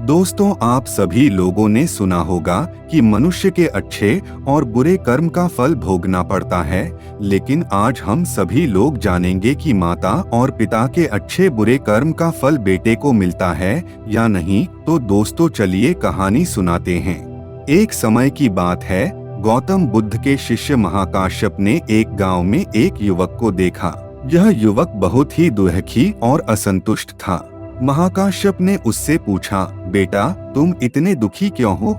दोस्तों, आप सभी लोगों ने सुना होगा कि मनुष्य के अच्छे और बुरे कर्म का फल भोगना पड़ता है, लेकिन आज हम सभी लोग जानेंगे कि माता और पिता के अच्छे बुरे कर्म का फल बेटे को मिलता है या नहीं। तो दोस्तों, चलिए कहानी सुनाते हैं। एक समय की बात है, गौतम बुद्ध के शिष्य महाकाश्यप ने एक गांव में एक युवक को देखा। यह युवक बहुत ही दुखी और असंतुष्ट था। महाकाश्यप ने उससे पूछा, बेटा, तुम इतने दुखी क्यों हो?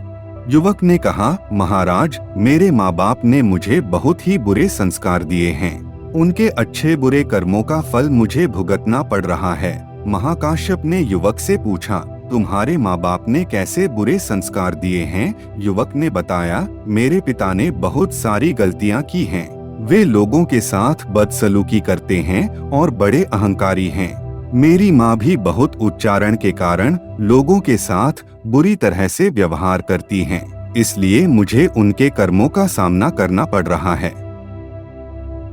युवक ने कहा, महाराज, मेरे माँ बाप ने मुझे बहुत ही बुरे संस्कार दिए हैं। उनके अच्छे बुरे कर्मों का फल मुझे भुगतना पड़ रहा है। महाकाश्यप ने युवक से पूछा, तुम्हारे माँ बाप ने कैसे बुरे संस्कार दिए हैं? युवक ने बताया, मेरे पिता ने बहुत सारी गलतियाँ की हैं। वे लोगों के साथ बदसलूकी करते हैं और बड़े अहंकारी हैं। मेरी माँ भी बहुत उच्चारण के कारण लोगों के साथ बुरी तरह से व्यवहार करती हैं, इसलिए मुझे उनके कर्मों का सामना करना पड़ रहा है।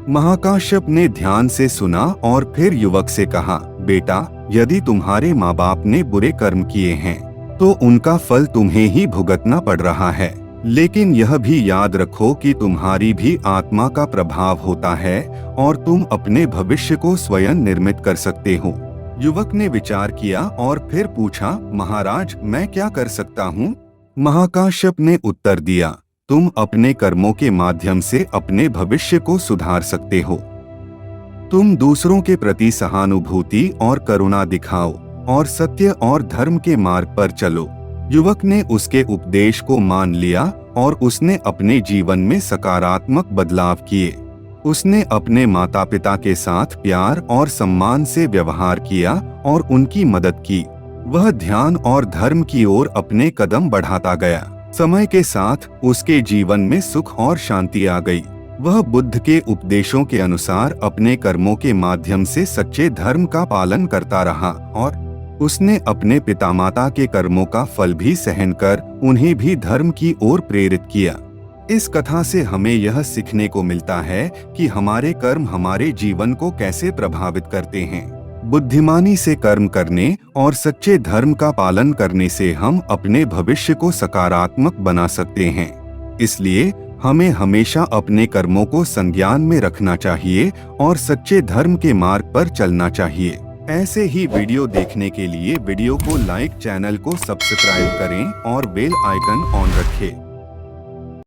महाकाश्यप ने ध्यान से सुना और फिर युवक से कहा, बेटा, यदि तुम्हारे माँ बाप ने बुरे कर्म किए हैं तो उनका फल तुम्हें ही भुगतना पड़ रहा है, लेकिन यह भी याद रखो कि तुम्हारी भी आत्मा का प्रभाव होता है और तुम अपने भविष्य को स्वयं निर्मित कर सकते हो। युवक ने विचार किया और फिर पूछा, महाराज, मैं क्या कर सकता हूँ? महाकाश्यप ने उत्तर दिया, तुम अपने कर्मों के माध्यम से अपने भविष्य को सुधार सकते हो। तुम दूसरों के प्रति सहानुभूति और करुणा दिखाओ और सत्य और धर्म के मार्ग पर चलो। युवक ने उसके उपदेश को मान लिया और उसने अपने जीवन में सकारात्मक बदलाव किए। उसने अपने माता पिता के साथ प्यार और सम्मान से व्यवहार किया और उनकी मदद की। वह ध्यान और धर्म की ओर अपने कदम बढ़ाता गया। समय के साथ उसके जीवन में सुख और शांति आ गई। वह बुद्ध के उपदेशों के अनुसार अपने कर्मों के माध्यम से सच्चे धर्म का पालन करता रहा और उसने अपने पिता माता के कर्मों का फल भी सहन कर उन्हें भी धर्म की ओर प्रेरित किया। इस कथा से हमें यह सीखने को मिलता है कि हमारे कर्म हमारे जीवन को कैसे प्रभावित करते हैं। बुद्धिमानी से कर्म करने और सच्चे धर्म का पालन करने से हम अपने भविष्य को सकारात्मक बना सकते हैं। इसलिए हमें हमेशा अपने कर्मों को संज्ञान में रखना चाहिए और सच्चे धर्म के मार्ग पर चलना चाहिए। ऐसे ही वीडियो देखने के लिए वीडियो को लाइक, चैनल को सब्सक्राइब करें और बेल आइकन ऑन रखें।